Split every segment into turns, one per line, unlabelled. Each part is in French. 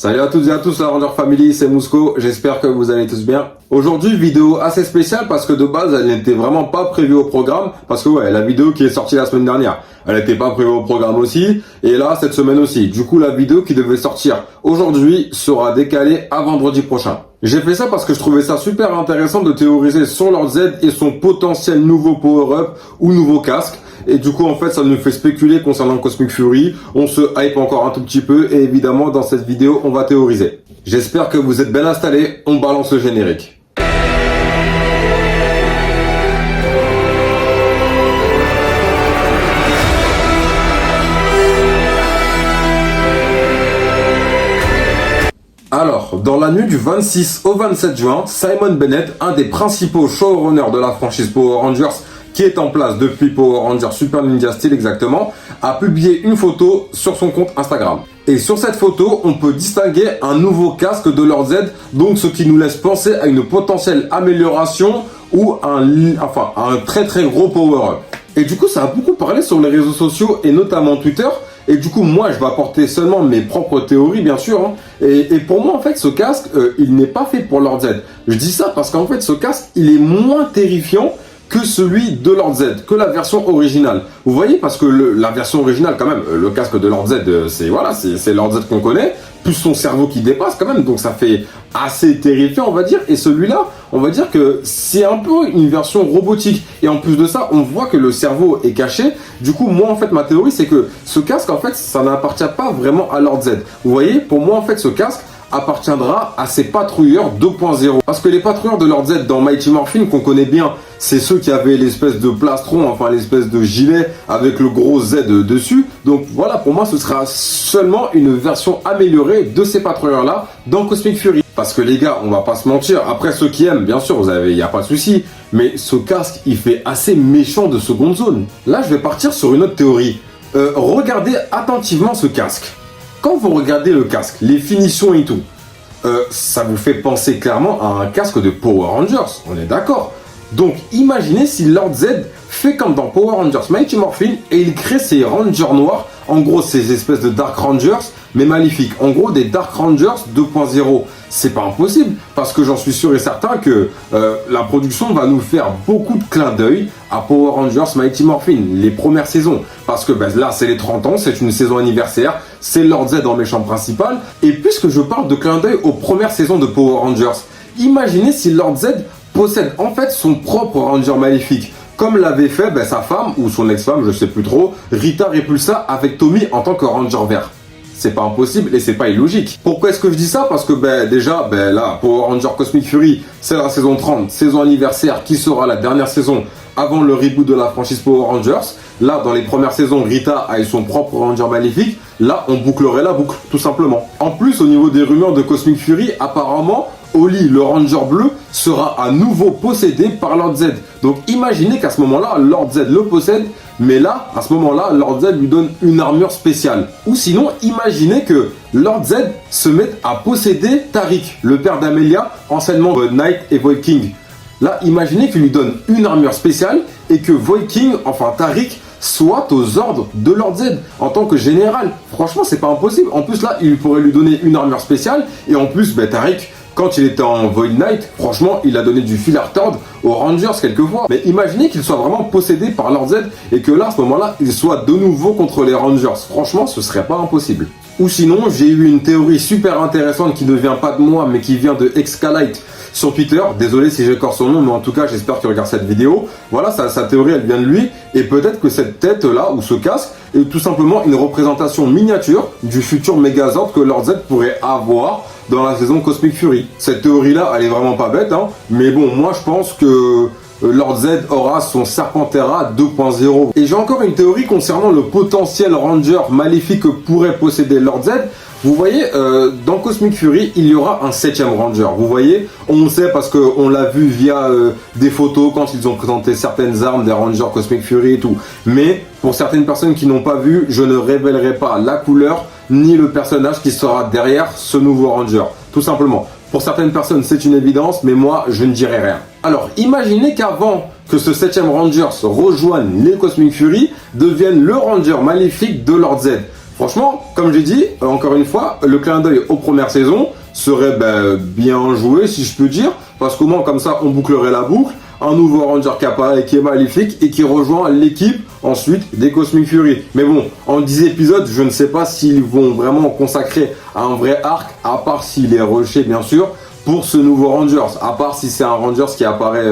Salut à toutes et à tous, la Ranger Family, c'est Mousco, j'espère que vous allez tous bien. Aujourd'hui, vidéo assez spéciale parce que de base, elle n'était vraiment pas prévue au programme. Parce que ouais, la vidéo qui est sortie la semaine dernière, elle n'était pas prévue au programme aussi. Et là, cette semaine aussi. Du coup, la vidéo qui devait sortir aujourd'hui sera décalée à vendredi prochain. J'ai fait ça parce que je trouvais ça super intéressant de théoriser sur Lord Z et son potentiel nouveau power-up ou nouveau casque. Et du coup, en fait, ça nous fait spéculer concernant Cosmic Fury. On se hype encore un tout petit peu et évidemment, dans cette vidéo, on va théoriser. J'espère que vous êtes bien installés. On balance le générique. Alors, dans la nuit du 26 au 27 juin, Simon Bennett, un des principaux showrunners de la franchise Power Rangers, qui est en place depuis Power Rangers Super Ninja Steel exactement, a publié une photo sur son compte Instagram. Et sur cette photo, on peut distinguer un nouveau casque de Lord Z, donc ce qui nous laisse penser à une potentielle amélioration ou un très très gros power-up. Et du coup, ça a beaucoup parlé sur les réseaux sociaux et notamment Twitter. Et du coup, moi, je vais apporter seulement mes propres théories, bien sûr. Hein. Et pour moi, en fait, ce casque, il n'est pas fait pour Lord Z. Je dis ça parce qu'en fait, ce casque, il est moins terrifiant que celui de Lord Z, que la version originale. Vous voyez, parce que la version originale, quand même, le casque de Lord Z, c'est Lord Z qu'on connaît, plus son cerveau qui dépasse quand même, donc ça fait assez terrifiant, on va dire. Et celui-là, on va dire que c'est un peu une version robotique. Et en plus de ça, on voit que le cerveau est caché. Du coup, moi, en fait, ma théorie, c'est que ce casque, en fait, ça n'appartient pas vraiment à Lord Z. Vous voyez, pour moi, en fait, ce casque appartiendra à ces patrouilleurs 2.0. Parce que les patrouilleurs de Lord Z dans Mighty Morphin qu'on connaît bien, c'est ceux qui avaient l'espèce de plastron, enfin l'espèce de gilet avec le gros Z dessus. Donc voilà, pour moi, ce sera seulement une version améliorée de ces patrouilleurs-là dans Cosmic Fury. Parce que les gars, on va pas se mentir, après ceux qui aiment, bien sûr, il n'y a pas de souci, mais ce casque, il fait assez méchant de seconde zone. Là, je vais partir sur une autre théorie. Regardez attentivement ce casque. Quand vous regardez le casque, les finitions et tout, ça vous fait penser clairement à un casque de Power Rangers, on est d'accord. Donc imaginez si Lord Z fait comme dans Power Rangers Mighty Morphin et il crée ces Rangers noirs, en gros ces espèces de Dark Rangers, mais maléfiques. En gros des Dark Rangers 2.0. C'est pas impossible, parce que j'en suis sûr et certain que la production va nous faire beaucoup de clins d'œil à Power Rangers Mighty Morphin, les premières saisons. Parce que là, c'est les 30 ans, c'est une saison anniversaire, c'est Lord Z en méchant principal. Et puisque je parle de clins d'œil aux premières saisons de Power Rangers, imaginez si Lord Z possède en fait son propre Ranger maléfique, comme l'avait fait sa femme, ou son ex-femme, je sais plus trop, Rita Repulsa avec Tommy en tant que Ranger vert. C'est pas impossible et c'est pas illogique. Pourquoi est-ce que je dis ça? Parce que déjà, là, Power Ranger Cosmic Fury, c'est la saison 30, saison anniversaire, qui sera la dernière saison avant le reboot de la franchise Power Rangers. Là, dans les premières saisons, Rita a eu son propre Ranger maléfique. Là, on bouclerait la boucle, tout simplement. En plus, au niveau des rumeurs de Cosmic Fury, apparemment, Oli, le Ranger bleu, sera à nouveau possédé par Lord Z. Donc imaginez qu'à ce moment-là, Lord Z le possède, mais là, à ce moment-là, Lord Z lui donne une armure spéciale. Ou sinon, imaginez que Lord Z se mette à posséder Tariq, le père d'Amelia, anciennement Knight et Void King. Là, imaginez qu'il lui donne une armure spéciale et que Void King, enfin Tariq, soit aux ordres de Lord Z en tant que général. Franchement, c'est pas impossible. En plus, là, il pourrait lui donner une armure spéciale et en plus, Tariq, quand il était en Void Knight, franchement, il a donné du fil à retordre aux Rangers quelquefois. Mais imaginez qu'il soit vraiment possédé par Lord Z et que là, à ce moment-là, il soit de nouveau contre les Rangers. Franchement, ce serait pas impossible. Ou sinon, j'ai eu une théorie super intéressante qui ne vient pas de moi, mais qui vient de Excalite sur Twitter. Désolé si j'écorche son nom, mais en tout cas, j'espère qu'il regarde cette vidéo. Voilà, sa théorie, elle vient de lui. Et peut-être que cette tête-là, ou ce casque, est tout simplement une représentation miniature du futur Megazord que Lord Z pourrait avoir dans la saison Cosmic Fury. Cette théorie-là, elle est vraiment pas bête, hein, mais bon, moi je pense que Lord Z aura son Serpentera 2.0. Et j'ai encore une théorie concernant le potentiel Ranger maléfique que pourrait posséder Lord Z. Vous voyez, dans Cosmic Fury, il y aura un 7ème Ranger. Vous voyez, on le sait parce qu'on l'a vu via des photos quand ils ont présenté certaines armes des Rangers Cosmic Fury et tout. Mais pour certaines personnes qui n'ont pas vu, je ne révélerai pas la couleur ni le personnage qui sera derrière ce nouveau Ranger. Tout simplement. Pour certaines personnes, c'est une évidence, mais moi, je ne dirai rien. Alors, imaginez qu'avant que ce 7ème Ranger rejoigne les Cosmic Fury, devienne le Ranger maléfique de Lord Z. Franchement, comme j'ai dit, encore une fois, le clin d'œil aux premières saisons serait bien joué, si je peux dire, parce qu'au moins comme ça, on bouclerait la boucle. Un nouveau Ranger qui apparaît, qui est maléfique et qui rejoint l'équipe ensuite des Cosmic Fury. Mais bon, en 10 épisodes, je ne sais pas s'ils vont vraiment consacrer un vrai arc, à part s'il est rushé bien sûr, pour ce nouveau Rangers. À part si c'est un Rangers qui apparaît,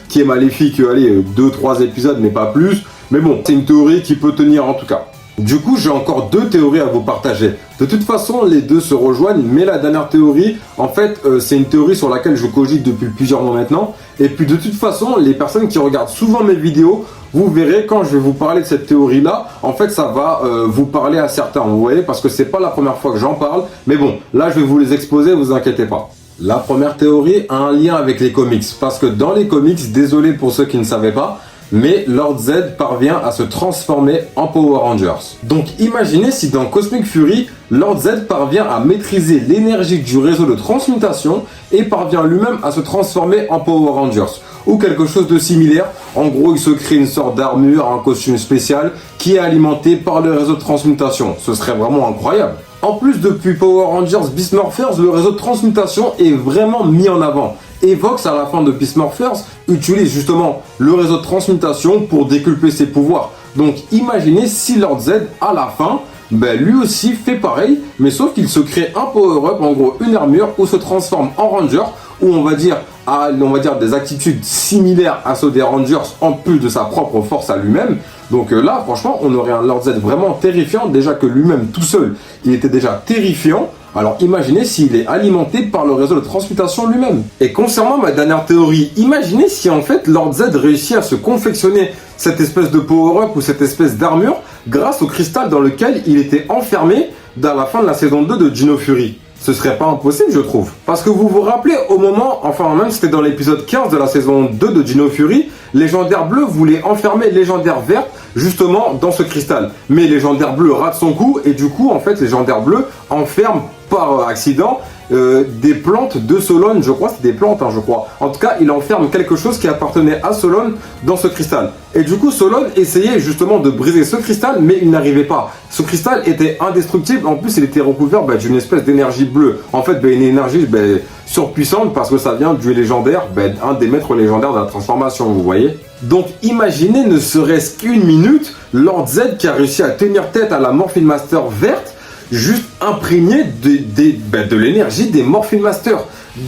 qui est maléfique, allez, 2-3 épisodes, mais pas plus. Mais bon, c'est une théorie qui peut tenir en tout cas. Du coup, j'ai encore 2 théories à vous partager. De toute façon, les 2 se rejoignent, mais la dernière théorie, en fait, c'est une théorie sur laquelle je cogite depuis plusieurs mois maintenant. Et puis, de toute façon, les personnes qui regardent souvent mes vidéos, vous verrez quand je vais vous parler de cette théorie-là, en fait, ça va vous parler à certains, vous voyez, parce que c'est pas la première fois que j'en parle. Mais bon, là, je vais vous les exposer, vous inquiétez pas. La première théorie a un lien avec les comics, parce que dans les comics, désolé pour ceux qui ne savaient pas, mais Lord Z parvient à se transformer en Power Rangers. Donc imaginez si dans Cosmic Fury, Lord Z parvient à maîtriser l'énergie du réseau de transmutation et parvient lui-même à se transformer en Power Rangers. Ou quelque chose de similaire. En gros, il se crée une sorte d'armure, un costume spécial qui est alimenté par le réseau de transmutation. Ce serait vraiment incroyable. En plus, depuis Power Rangers Beast Morphers, le réseau de transmutation est vraiment mis en avant. Evox, à la fin de Beast Morphers, utilise justement le réseau de transmutation pour déculper ses pouvoirs. Donc imaginez si Lord Z, à la fin, lui aussi fait pareil, mais sauf qu'il se crée un power-up, en gros une armure, ou se transforme en Ranger, où on va dire des attitudes similaires à ceux des Rangers, en plus de sa propre force à lui-même. Donc là, franchement, on aurait un Lord Z vraiment terrifiant, déjà que lui-même, tout seul, il était déjà terrifiant. Alors imaginez s'il est alimenté par le réseau de transmutation lui-même. Et concernant ma dernière théorie, imaginez si en fait Lord Z réussit à se confectionner cette espèce de power-up ou cette espèce d'armure grâce au cristal dans lequel il était enfermé dans la fin de la saison 2 de Dino Fury. Ce serait pas impossible, je trouve. Parce que vous vous rappelez, au moment, enfin même c'était dans l'épisode 15 de la saison 2 de Dino Fury, Légendaire Bleu voulait enfermer Légendaire Verte justement dans ce cristal. Mais Légendaire Bleu rate son coup et du coup, en fait, Légendaire Bleu enferme par accident des plantes de Solone, je crois, c'est des plantes, je crois. En tout cas, il enferme quelque chose qui appartenait à Solone dans ce cristal. Et du coup, Solone essayait justement de briser ce cristal, mais il n'arrivait pas. Ce cristal était indestructible, en plus il était recouvert d'une espèce d'énergie bleue. En fait, une énergie surpuissante parce que ça vient du légendaire, un des maîtres légendaires de la transformation, vous voyez. Donc imaginez ne serait-ce qu'une minute, Lord Z qui a réussi à tenir tête à la Morphine Master verte, juste imprégné de l'énergie des Morphine Master.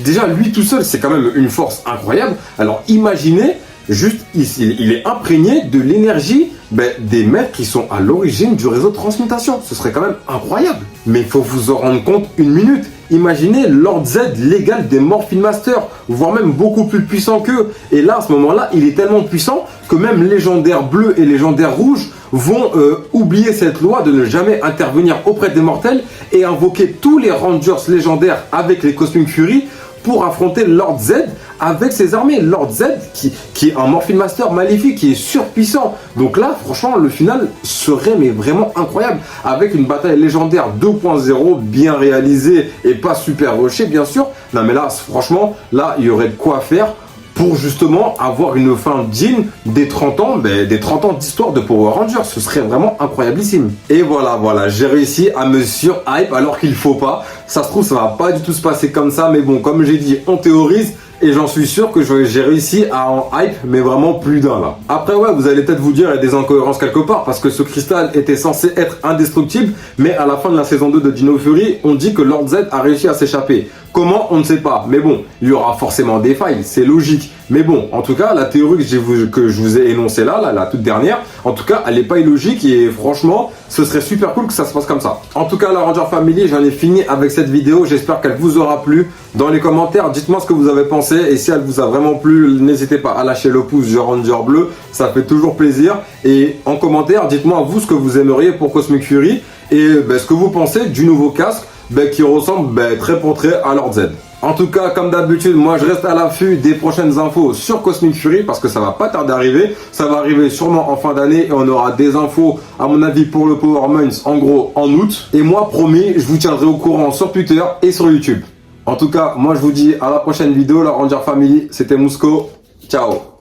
Déjà, lui tout seul, c'est quand même une force incroyable. Alors imaginez, juste, il est imprégné de l'énergie des mecs qui sont à l'origine du réseau de transmutation. Ce serait quand même incroyable. Mais il faut vous en rendre compte une minute. Imaginez Lord Z l'égal des Morphine Masters, voire même beaucoup plus puissant qu'eux. Et là, à ce moment-là, il est tellement puissant que même Légendaire Bleu et Légendaire Rouge vont oublier cette loi de ne jamais intervenir auprès des mortels et invoquer tous les Rangers légendaires avec les Cosmic Fury pour affronter Lord Z avec ses armées. Lord Z qui est un Morphine Master maléfique, qui est surpuissant. Donc là, franchement, le final serait vraiment incroyable. Avec une bataille légendaire 2.0 bien réalisée et pas super rushée, bien sûr. Non mais là, franchement, là, il y aurait de quoi faire pour justement avoir une fin digne des 30 ans, des 30 ans d'histoire de Power Rangers. Ce serait vraiment incroyablissime. Et voilà, j'ai réussi à me sur-hype alors qu'il faut pas. Ça se trouve, ça va pas du tout se passer comme ça, mais bon, comme j'ai dit, on théorise. Et j'en suis sûr que j'ai réussi à en hype, mais vraiment plus d'un là. Après ouais, vous allez peut-être vous dire il y a des incohérences quelque part, parce que ce cristal était censé être indestructible, mais à la fin de la saison 2 de Dino Fury, on dit que Lord Z a réussi à s'échapper. Comment, on ne sait pas. Mais bon, il y aura forcément des failles, c'est logique. Mais bon, en tout cas, la théorie que je vous ai énoncée là, la toute dernière, en tout cas, elle n'est pas illogique et franchement, ce serait super cool que ça se passe comme ça. En tout cas, la Ranger Family, j'en ai fini avec cette vidéo. J'espère qu'elle vous aura plu. Dans les commentaires, dites-moi ce que vous avez pensé. Et si elle vous a vraiment plu, n'hésitez pas à lâcher le pouce de Ranger Bleu. Ça fait toujours plaisir. Et en commentaire, dites-moi vous ce que vous aimeriez pour Cosmic Fury. Et ce que vous pensez du nouveau casque qui ressemble trait pour trait à Lord Z. En tout cas, comme d'habitude, moi je reste à l'affût des prochaines infos sur Cosmic Fury parce que ça va pas tarder à arriver. Ça va arriver sûrement en fin d'année et on aura des infos, à mon avis, pour le Power Month, en gros en août. Et moi, promis, je vous tiendrai au courant sur Twitter et sur YouTube. En tout cas, moi je vous dis à la prochaine vidéo, la Ranger Family. C'était Mousco. Ciao.